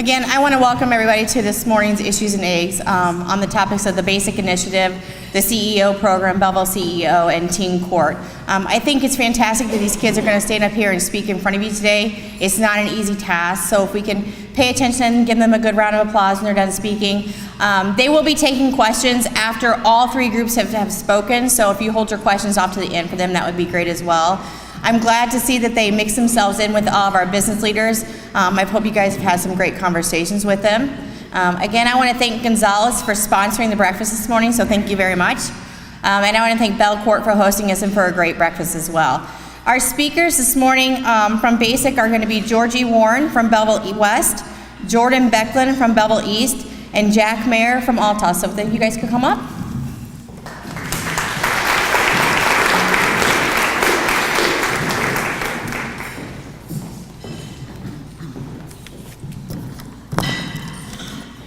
Again, I want to welcome everybody to this morning's Issues and Eggs on the topics of the BASIC Initiative, the CEO program, Belleville CEO, and Teen Court. I think it's fantastic that these kids are going to stand up here and speak in front of you today. It's not an easy task, so if we can pay attention, give them a good round of applause when they're done speaking. They will be taking questions after all three groups have spoken, so if you hold your questions off to the end for them, that would be great as well. I'm glad to see that they mix themselves in with all of our business leaders. I hope you guys have had some great conversations with them. Again, I want to thank Gonzalez for sponsoring the breakfast this morning, so thank you very much. And I want to thank Bell Court for hosting us and for a great breakfast as well. Our speakers this morning from BASIC are going to be Georgie Warren from Belleville West, Jordan Becklin from Belleville East, and Jack Mayer from Alta. So if you guys could come up.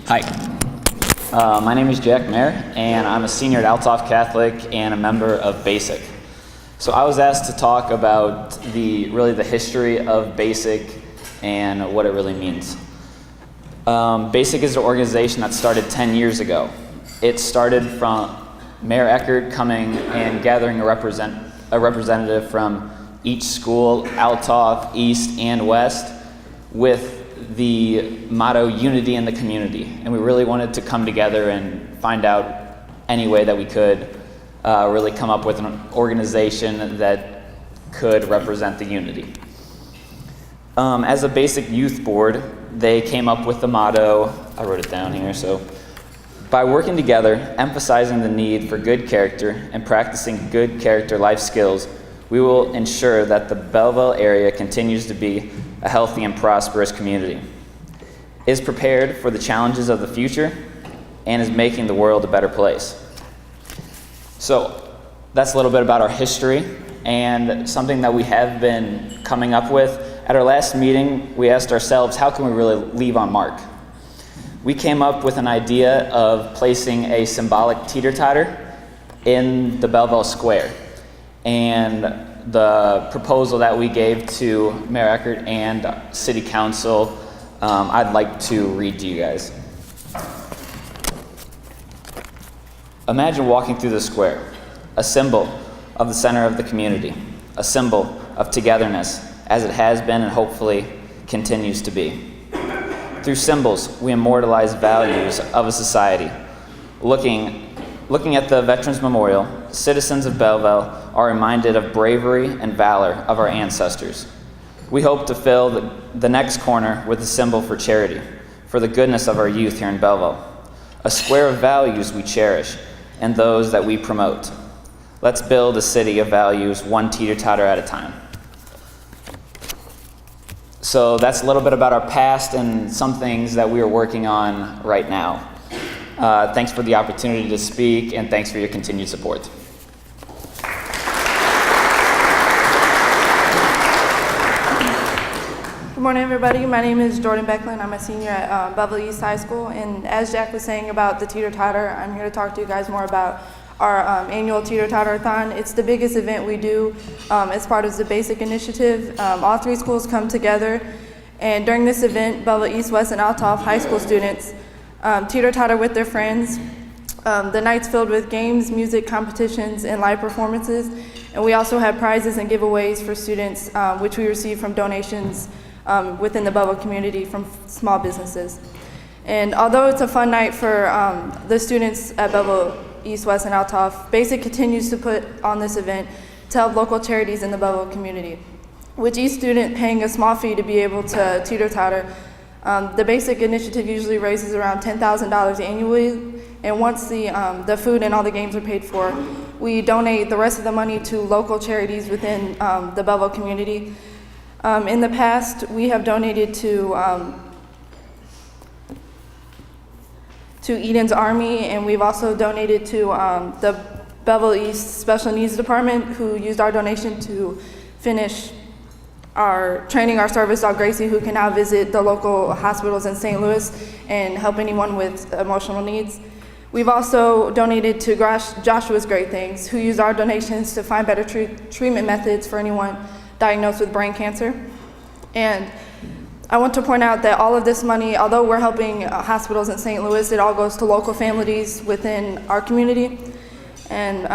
Hi, my name is Jack Mayer, and I'm a senior at Althoff Catholic and a member of BASIC. So I was asked to talk about the history of BASIC and what it really means. BASIC is an organization that started 10 years ago. It started from Mayor Eckert coming and gathering a representative from each school, Althoff, East, and West, with the motto, unity in the community. And we really wanted to come together and find out any way that we could really come up with an organization that could represent the unity. As a BASIC youth board, they came up with the motto, I wrote it down here, so by working together, emphasizing the need for good character and practicing good character life skills, we will ensure that the Belleville area continues to be a healthy and prosperous community, is prepared for the challenges of the future, and is making the world a better place. So that's a little bit about our history and something that we have been coming up with. At our last meeting, we asked ourselves, how can we really leave on mark? We came up with an idea of placing a symbolic teeter-totter in the Belleville Square. And the proposal that we gave to Mayor Eckert and City Council, I'd like to read to you guys. Imagine walking through the square, a symbol of the center of the community, a symbol of togetherness, as it has been and hopefully continues to be. Through symbols, we immortalize values of a society. Looking at the Veterans Memorial, citizens of Belleville are reminded of bravery and valor of our ancestors. We hope to fill the next corner with a symbol for charity, for the goodness of our youth here in Belleville, a square of values we cherish and those that we promote. Let's build a city of values, one teeter-totter at a time. So that's a little bit about our past and some things that we are working on right now. Thanks for the opportunity to speak, and thanks for your continued support. Good morning, everybody. My name is Jordan Becklin. I'm a senior at Belleville East High School, and as Jack was saying about the teeter-totter, I'm here to talk to you guys more about our annual teeter-totter-a-thon. It's the biggest event we do as part of the BASIC initiative. All three schools come together, and during this event, Belleville East, West, and Althoff high school students teeter-totter with their friends. The night's filled with games, music, competitions, and live performances. And we also have prizes and giveaways for students, which we receive from donations within the Belleville community from small businesses. And although it's a fun night for the students at Belleville East, West, and Althoff, BASIC continues to put on this event to help local charities in the Belleville community, with each student paying a small fee to be able to teeter-totter. The BASIC initiative usually raises around $10,000 annually, and once the food and all the games are paid for, we donate the rest of the money to local charities within the Belleville community. In the past, we have donated to Eden's Army, and we've also donated to the Belleville East Special Needs Department, who used our donation to finish training our service dog Gracie, who can now visit the local hospitals in St. Louis and help anyone with emotional needs. We've also donated to Joshua's Great Things, who used our donations to find better treatment methods for anyone diagnosed with brain cancer. And I want to point out that all of this money, although we're helping hospitals in St. Louis, it all goes to local families within our community. And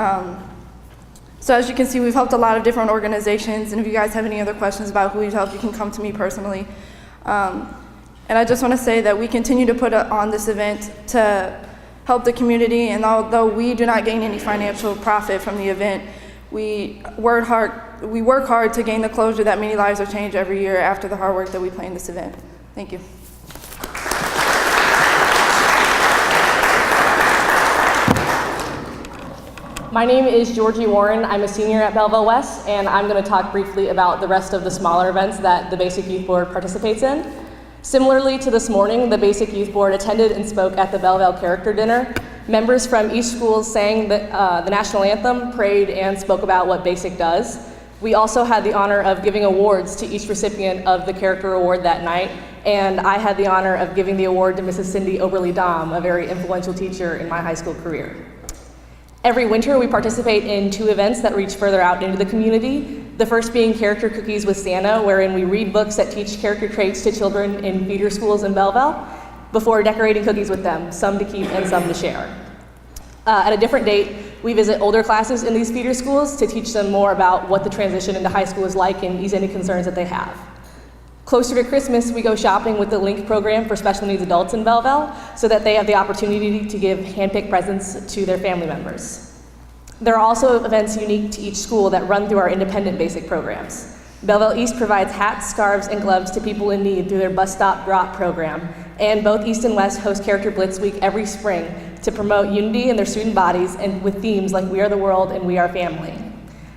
so as you can see, we've helped a lot of different organizations, and if you guys have any other questions about who we've helped, you can come to me personally. And I just want to say that we continue to put on this event to help the community, and although we do not gain any financial profit from the event, we work hard to gain the closure that many lives are changed every year after the hard work that we play in this event. Thank you. My name is Georgie Warren. I'm a senior at Belleville West, and I'm going to talk briefly about the rest of the smaller events that the Basic Youth Board participates in. Similarly to this morning, the Basic Youth Board attended and spoke at the Belleville Character Dinner. Members from each school sang the national anthem, prayed, and spoke about what Basic does. We also had the honor of giving awards to each recipient of the Character Award that night, and I had the honor of giving the award to Mrs. Cindy Oberly-Dom, a very influential teacher in my high school career. Every winter, we participate in 2 events that reach further out into the community. The first being Character Cookies with Santa, wherein we read books that teach character traits to children in feeder schools in Belleville before decorating cookies with them, some to keep and some to share. At a different date, we visit older classes in these feeder schools to teach them more about what the transition into high school is like and ease any concerns that they have. Closer to Christmas, we go shopping with the LINK program for special needs adults in Belleville so that they have the opportunity to give hand-picked presents to their family members. There are also events unique to each school that run through our independent basic programs. Belleville East provides hats, scarves, and gloves to people in need through their Bus Stop Drop program, and both East and West host Character Blitz Week every spring to promote unity in their student bodies and with themes like We Are the World and We Are Family.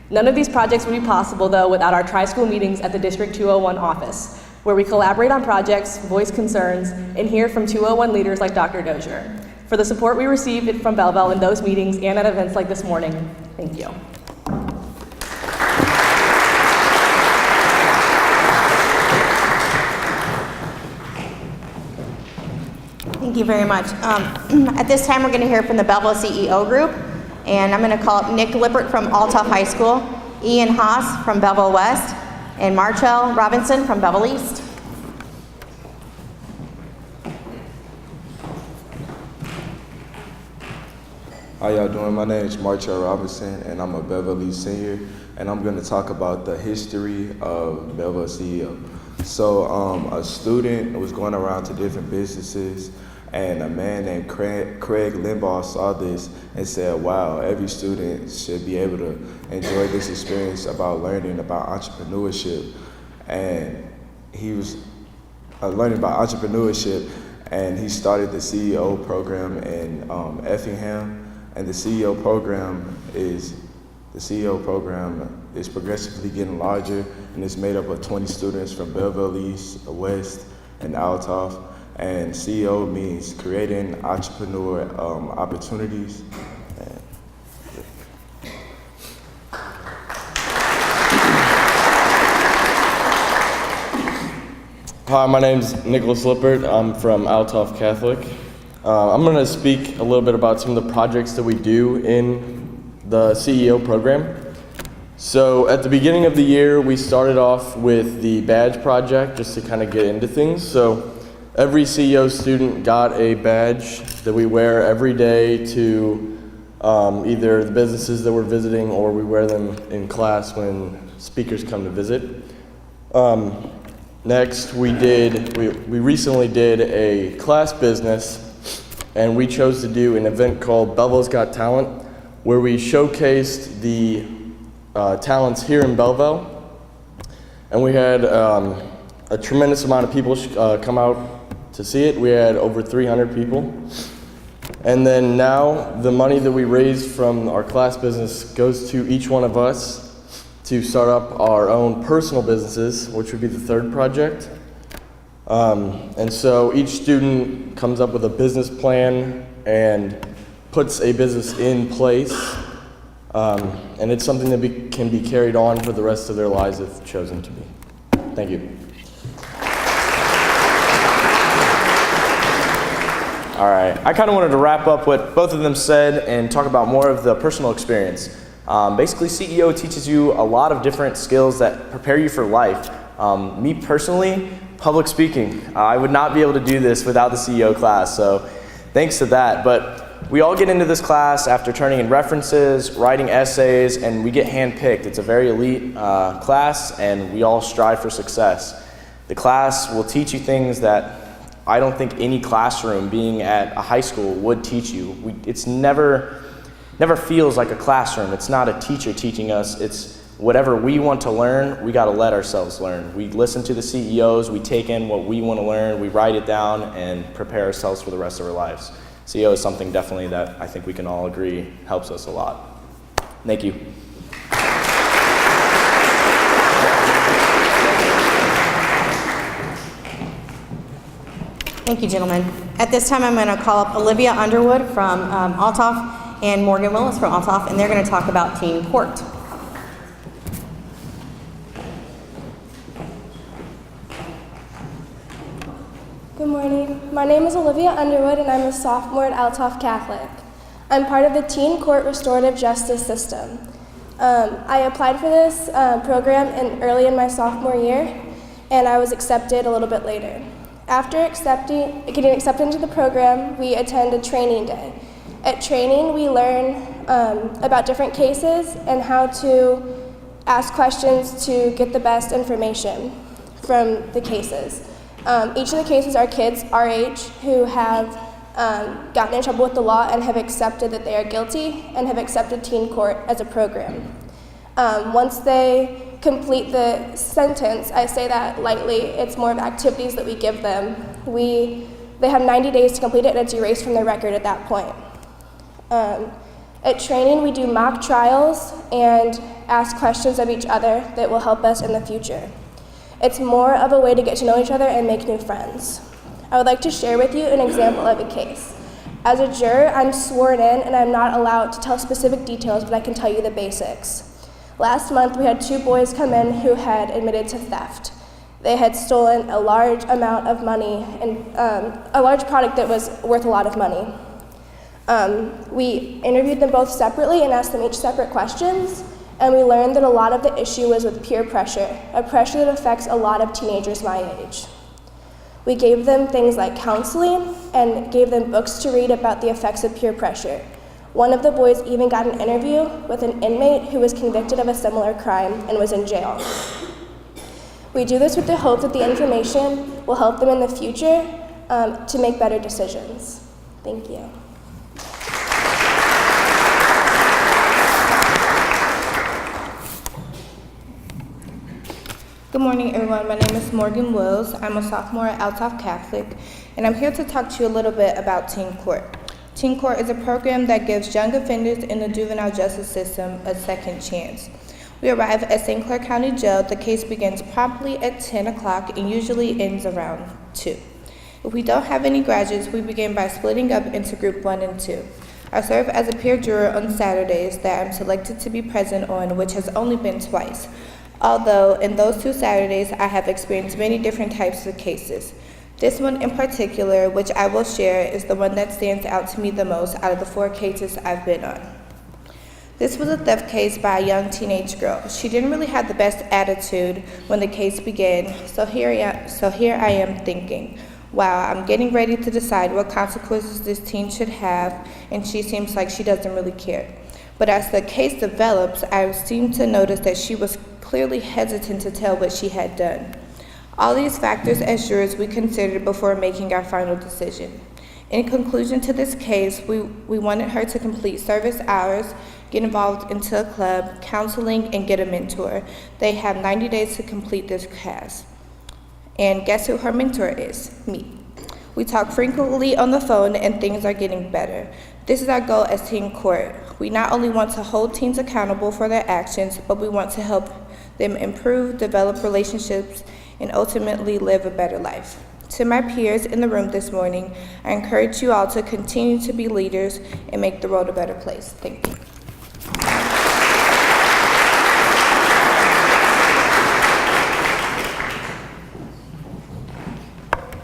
None of these projects would be possible, though, without our tri-school meetings at the District 201 office, where we collaborate on projects, voice concerns, and hear from 201 leaders like Dr. Dozier. For the support we received from Belleville in those meetings and at events like this morning, thank you. Thank you very much. At this time, we're going to hear from the Belleville CEO group, and I'm going to call up Nick Lippert from Althoff High School, Ian Haas from Belleville West, and Marchell Robinson from Belleville East. How y'all doing? My name is Marchell Robinson, and I'm a Belleville East senior, and I'm going to talk about the history of Belleville CEO. So a student was going around to different businesses, and a man named Craig Limbaugh saw this and said, wow, every student should be able to enjoy this experience about learning about entrepreneurship. And he was learning about entrepreneurship, and he started the CEO program in Effingham. And the CEO program is progressively getting larger, and it's made up of 20 students from Belleville East, West, and Althoff. And CEO means creating entrepreneur opportunities. Hi, my name's Nicholas Lippert. I'm from Althoff Catholic. I'm going to speak a little bit about some of the projects that we do in the CEO program. So at the beginning of the year, we started off with the badge project just to kind of get into things. So every CEO student got a badge that we wear every day to either the businesses that we're visiting, or we wear them in class when speakers come to visit. Next, we recently did a class business, and we chose to do an event called Belleville's Got Talent, where we showcased the talents here in Belleville. And we had a tremendous amount of people come out to see it. We had over 300 people. And then now the money that we raised from our class business goes to each one of us to start up our own personal businesses, which would be the third project. And so each student comes up with a business plan and puts a business in place. And it's something that can be carried on for the rest of their lives if chosen to be. Thank you. All right, I kind of wanted to wrap up what both of them said and talk about more of the personal experience. Basically, CEO teaches you a lot of different skills that prepare you for life. Me personally, public speaking. I would not be able to do this without the CEO class, so thanks to that. But we all get into this class after turning in references, writing essays, and we get handpicked. It's a very elite class, and we all strive for success. The class will teach you things that I don't think any classroom being at a high school would teach you. It's never feels like a classroom. It's not a teacher teaching us. It's whatever we want to learn, we got to let ourselves learn. We listen to the CEOs, we take in what we want to learn, we write it down, and prepare ourselves for the rest of our lives. CEO is something definitely that I think we can all agree helps us a lot. Thank you. Thank you, gentlemen. At this time, I'm going to call up Olivia Underwood from Altoff and Morgan Willis from Altoff, and they're going to talk about teen court. Good morning. My name is Olivia Underwood, and I'm a sophomore at Altoff Catholic. I'm part of the Teen Court Restorative Justice System. I applied for this program early in my sophomore year, and I was accepted a little bit later. After getting accepted into the program, we attend a training day. At training, we learn about different cases and how to ask questions to get the best information from the cases. Each of the cases are kids our age who have gotten in trouble with the law and have accepted that they are guilty and have accepted teen court as a program. Once they complete the sentence, I say that lightly, it's more of activities that we give them. They have 90 days to complete it, and it's erased from their record at that point. At training, we do mock trials and ask questions of each other that will help us in the future. It's more of a way to get to know each other and make new friends. I would like to share with you an example of a case. As a juror, I'm sworn in and I'm not allowed to tell specific details, but I can tell you the basics. Last month, we had 2 boys come in who had admitted to theft. They had stolen a large amount of money and a large product that was worth a lot of money. We interviewed them both separately and asked them each separate questions, and we learned that a lot of the issue was with peer pressure, a pressure that affects a lot of teenagers my age. We gave them things like counseling and gave them books to read about the effects of peer pressure. One of the boys even got an interview with an inmate who was convicted of a similar crime and was in jail. We do this with the hope that the information will help them in the future to make better decisions. Thank you. Good morning, everyone. My name is Morgan Wills. I'm a sophomore at Altoff Catholic, and I'm here to talk to you a little bit about Teen Court. Teen Court is a program that gives young offenders in the juvenile justice system a second chance. We arrive at St. Clair County Jail. The case begins promptly at 10 o'clock and usually ends around 2. If we don't have any graduates, we begin by splitting up into group 1 and 2. I serve as a peer juror on Saturdays that I'm selected to be present on, which has only been twice. Although in those 2 Saturdays, I have experienced many different types of cases. This one in particular, which I will share, is the one that stands out to me the most out of the 4 cases I've been on. This was a theft case by a young teenage girl. She didn't really have the best attitude when the case began, so here I am thinking, wow, I'm getting ready to decide what consequences this teen should have, and she seems like she doesn't really care. But as the case develops, I seem to notice that she was clearly hesitant to tell what she had done. All these factors as jurors we considered before making our final decision. In conclusion to this case, we wanted her to complete service hours, get involved into a club, counseling, and get a mentor. They have 90 days to complete this class. And guess who her mentor is? Me. We talk frequently on the phone and things are getting better. This is our goal as Teen Court. We not only want to hold teens accountable for their actions, but we want to help them improve, develop relationships, and ultimately live a better life. To my peers in the room this morning, I encourage you all to continue to be leaders and make the world a better place. Thank you.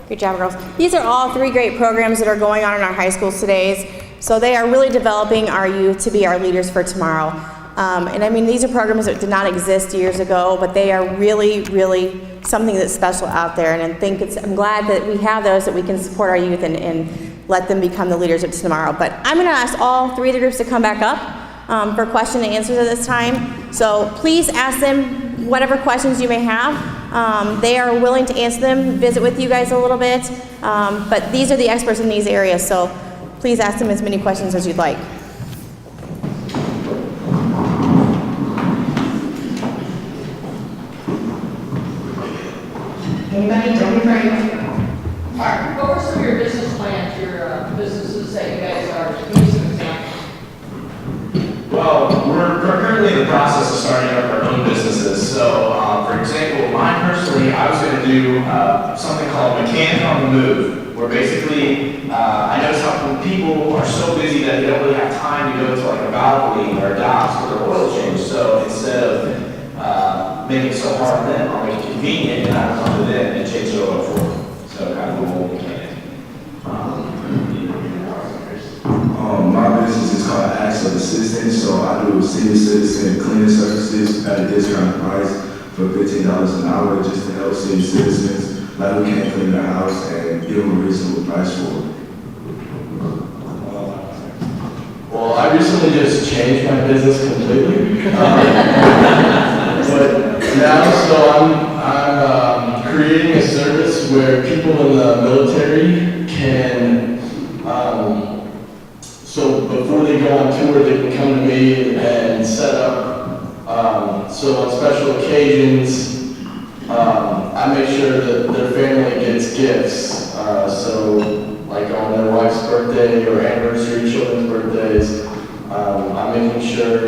Good job, girls. These are all 3 great programs that are going on in our high schools today. So they are really developing our youth to be our leaders for tomorrow. And I mean, these are programs that did not exist years ago, but they are really, really something that's special out there. And I'm glad that we have those, that we can support our youth and let them become the leaders of tomorrow. But I'm going to ask all three of the groups to come back up for question and answers at this time. So please ask them whatever questions you may have. They are willing to answer them, visit with you guys a little bit. But these are the experts in these areas, so please ask them as many questions as you'd like. Anybody? Don't be afraid. Mark, what were some of your business plans, your businesses that you guys are? Give me some examples. Well, we're currently in the process of starting up our own businesses. So, for example, mine personally, I was going to do something called Mechanic on the Move, where basically I noticed how when people are so busy that they don't really have time to go to like a Valvoline or a docks for their oil change. So instead of making it so hard on them, I'll make it convenient and I will come to them and change their oil for them. So kind of a whole mechanic. My business is called Acts of Assistance, so I do senior citizen cleaning services at a discounted price for $15 an hour just to help senior citizens like who can't clean their house and give them a reasonable price for it. Well, I recently just changed my business completely. But now, so I'm creating a service where people in the military can, so before they go on tour, they can come to me and set up, so on special occasions, I make sure that their family gets gifts. So like on their wife's birthday or anniversary, children's birthdays, I'm making sure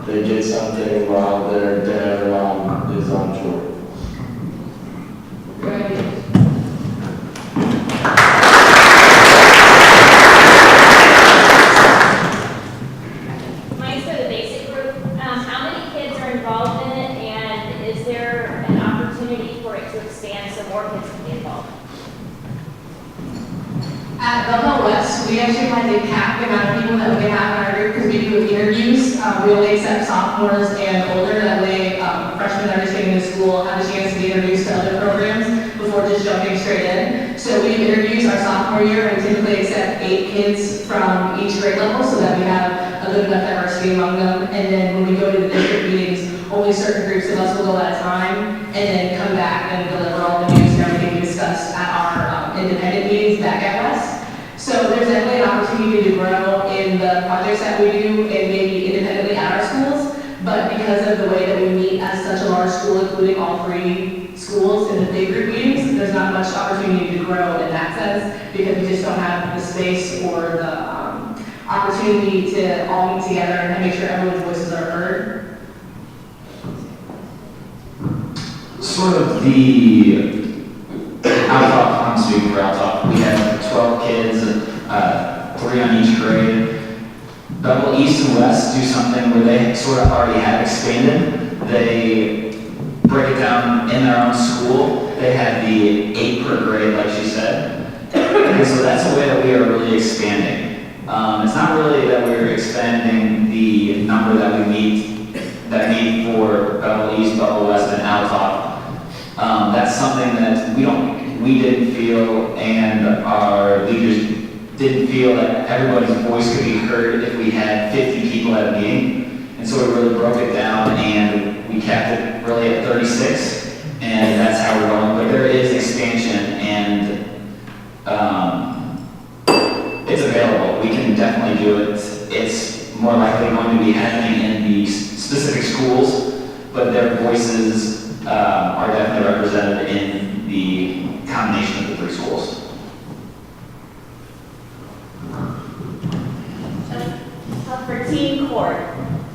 they get something while their dad or mom is on tour. Good idea. Mine's for the basic group. How many kids are involved in it, and is there an opportunity for it to expand so more kids can be involved? At Belleville West, we actually had to cap the amount of people that we can have in our group because we do interviews. We only accept sophomores and older. That way, freshmen that are just getting into school have a chance to be introduced to other programs before just jumping straight in. So we do interviews our sophomore year, and we typically accept 8 kids from each grade level so that we have a good enough diversity among them. And then when we go to the district meetings, only certain groups of us will go at a time, and then come back and deliver all the news and everything we discussed at our independent meetings back at West. So there's definitely an opportunity to grow in the projects that we do and maybe independently at our schools, but because of the way that we meet as such a large school, including all 3 schools in the big group meetings, there's not much opportunity to grow in that sense because we just don't have the space or the opportunity to all meet together and make sure everyone's voices are heard. Sort of the Alpha, I'm speaking for Alpha. We have 12 kids, 3 on each grade. Belleville East and West do something where they sort of already have expanded. They break it down in their own school. They have the 8 per grade, like she said. And so that's a way that we are really expanding. It's not really that we're expanding the number that we need for Belleville East, Belleville West, and Alpha. That's something that we didn't feel, and our leaders didn't feel that everybody's voice could be heard if we had 50 people at a meeting. And so we really broke it down and we kept it really at 36, and that's how we're going. But there is expansion, and it's available. We can definitely do it. It's more likely going to be happening in the specific schools, but their voices are definitely represented in the combination of the 3 schools. For teen court,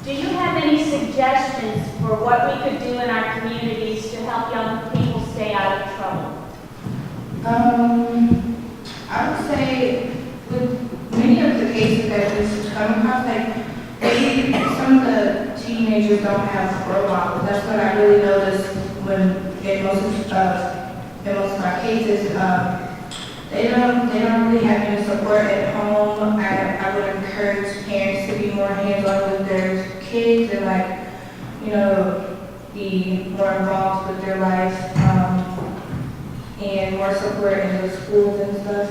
do you have any suggestions for what we could do in our communities to help young people stay out of trouble? I would say with many of the cases that we've come across, like some of the teenagers don't have role models. That's what I really noticed when in most of my cases. They don't really have any support at home. I would encourage parents to be more hands-on with their kids and be more involved with their life. and more support in the schools and stuff.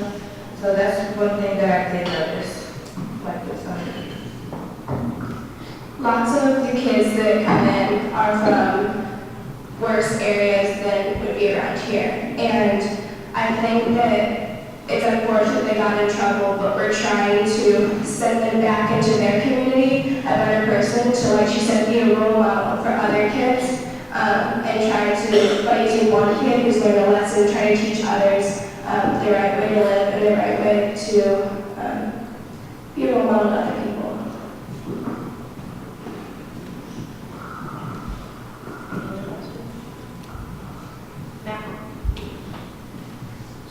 So that's one thing that I did notice, like this summer. Lots of the kids that come in are from worse areas than would be around here. And I think that it's unfortunate they got in trouble, but we're trying to send them back into their community, a better person, to, like she said, be a role model for other kids, and try to, like you one kid who's learned a lesson, try to teach others the right way to live and the right way to be a role model to other people.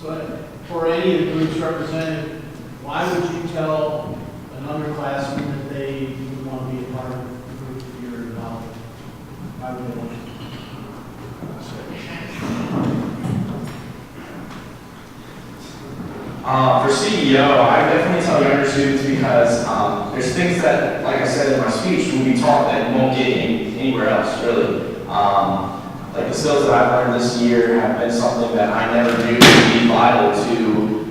So for any of the groups represented, why would you tell an underclassman that they would want to be a part of the group that you're involved in? Why would they want to? For CEO, I definitely tell younger students because there's things that, like I said in my speech, will be taught that you won't get anywhere else, really. Like the skills that I've learned this year have been something that I never knew would be vital to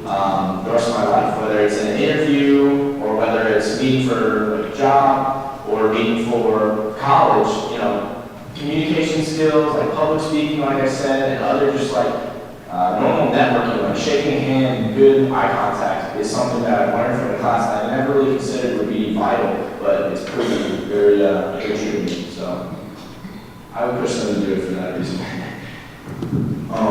the rest of my life, whether it's in an interview or whether it's meeting for like a job or meeting for college. You know, communication skills like public speaking, like I said, and other just like normal networking, like shaking a hand, good eye contact is something that I learned from the class that I never really considered would be vital, but it's proven very true to me. So I would push them to do it for that reason.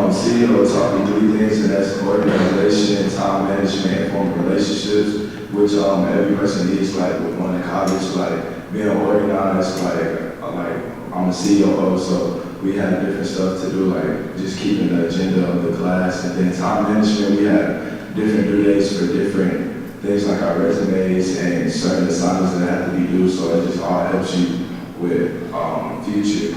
CEO taught me 3 things, and that's organization, time management, and forming relationships, which every person needs, like with going to college, like being organized, like I'm a CEO, so we had different stuff to do, like just keeping the agenda of the class, and then time management, we had different due dates for different things like our resumes and certain assignments that have to be due, so it just all helps you with future.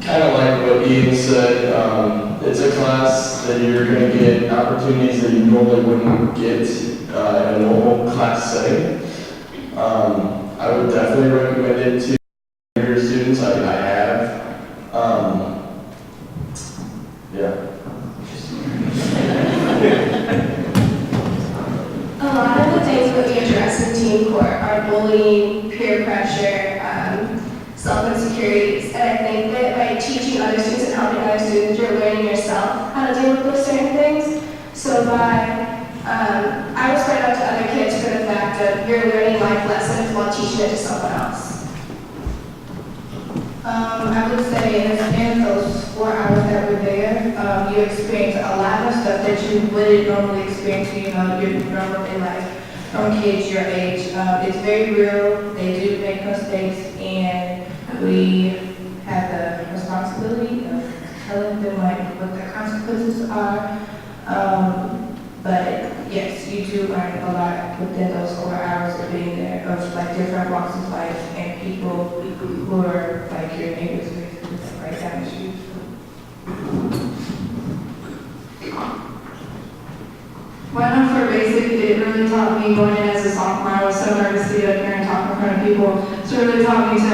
Kind of like what Ian said, it's a class that you're going to get opportunities that you normally wouldn't get in a normal class setting. I would definitely recommend it to younger students. I have. Yeah. A lot of the things that we address in teen court are bullying, peer pressure, self-insecurities, and I think that by teaching other students and helping other students, you're learning yourself how to deal with those certain things. So I was pointing out to other kids for the fact of you're learning life lessons while teaching it to someone else. I would say in the span of those 4 hours that we're there, you experience a lot of stuff that you wouldn't normally experience, you know, your normal life from kids your age. It's very real. They do make mistakes, and we have the responsibility of telling them like what the consequences are. But yes, you do learn a lot within those 4 hours of being there, of like different walks of life and people who are like your neighbors, basically, right down the street. When I for basic, it really taught me going in as a sophomore. I was so nervous to get up here and talk in front of people. So it really taught me to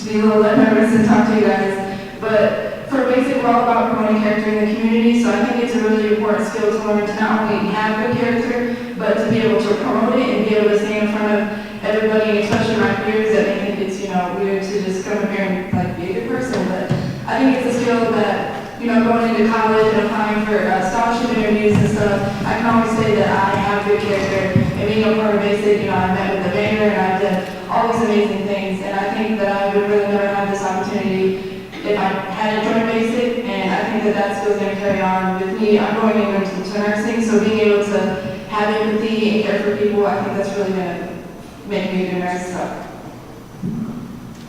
be a little bit nervous and talk to you guys. But for basic, we're all about promoting character in the community. So I think it's a really important skill to learn to not only have good character, but to be able to promote it and be able to stand in front of everybody, especially my peers that may think it's, you know, weird to just come up here and like be a good person. But I think it's a skill that, you know, going into college and applying for scholarship interviews and stuff, I can always say that I have good character. And being a part of basic, you know, I met with the mayor and I've done all these amazing things. And I think that I would really never have this opportunity if I hadn't joined basic. And I think that that skill's going to carry on with me. I'm going into nursing, so being able to have empathy and care for people, I think that's really going to make me a good nurse. So.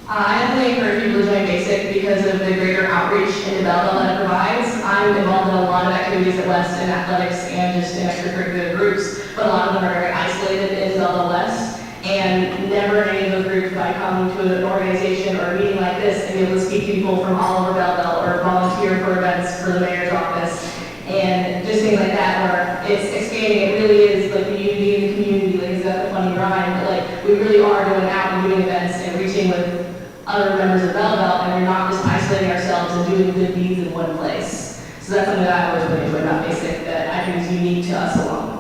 I definitely encourage people to join basic because of the greater outreach into Belleville that it provides. I'm involved in a lot of activities at West in athletics and just in extracurricular groups, but a lot of them are very isolated in Belleville West. And never in any of those groups would I come to an organization or a meeting like this and be able to speak to people from all over Belleville or volunteer for events for the mayor's office and just things like that where it's expanding. It really is like the unity in the community, like is that the funny rhyme? But like we really are going out and doing events and reaching with other members of Belleville, and we're not just isolated isolating ourselves and doing good deeds in one place. So that's something that I always really enjoy about Basic that I think is unique to us alone.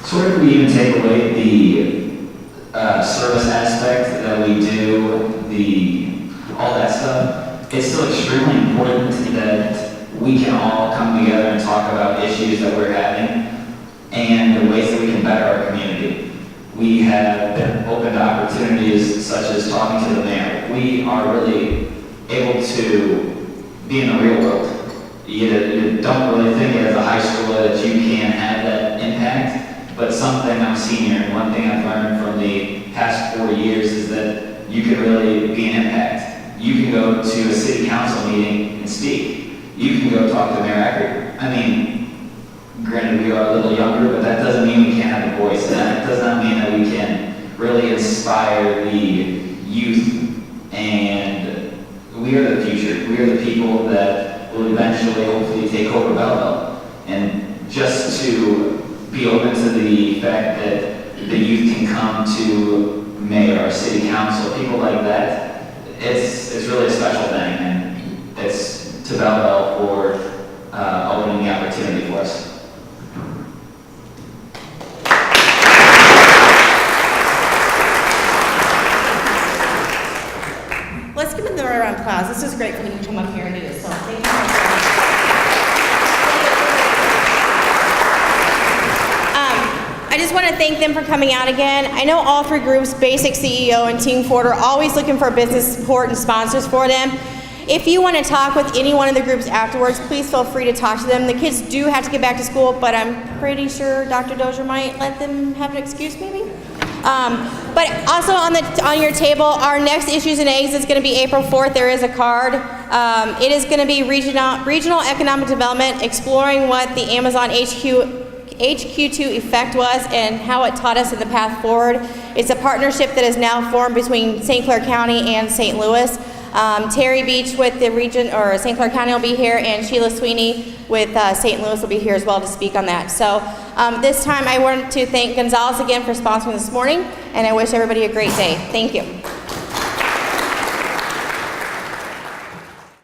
Sort of, we even take away the service aspect that we do, all that stuff. It's still extremely important that we can all come together and talk about issues that we're having and the ways that we can better our community. We have been open to opportunities such as talking to the mayor. We are really able to be in the real world. You don't really think as a high schooler that you can have that impact, but something I'm senior, and one thing I've learned from the past 4 years is that you can really be an impact. You can go to a city council meeting and speak. You can go talk to Mayor Eckert. I mean, granted we are a little younger, but that doesn't mean we can't have a voice, and that does not mean that we can really inspire the youth, and we are the future. We are the people that will eventually hopefully take over Belleville. And just to be open to the fact that the youth can come to mayor or city council, people like that, it's really a special thing, and it's to Belleville for opening the opportunity for us. Let's give them the round of applause. This is great for them to come up here and do this. So thank you so much. I just want to thank them for coming out again. I know all three groups, Basic CEO and Teen Court, are always looking for business support and sponsors for them. If you want to talk with any one of the groups afterwards, please feel free to talk to them. The kids do have to get back to school, but I'm pretty sure Dr. Dozier might let them have an excuse maybe. But also on your table, our next Issues and Eggs is going to be April 4th. There is a card. It is going to be regional economic development, exploring what the Amazon HQ2 effect was and how it taught us in the path forward. It's a partnership that is now formed between St. Clair County and St. Louis. Terry Beach with the region, or St. Clair County, will be here, and Sheila Sweeney with St. Louis will be here as well to speak on that. So this time I want to thank Gonzalez again for sponsoring this morning, and I wish everybody a great day. Thank you.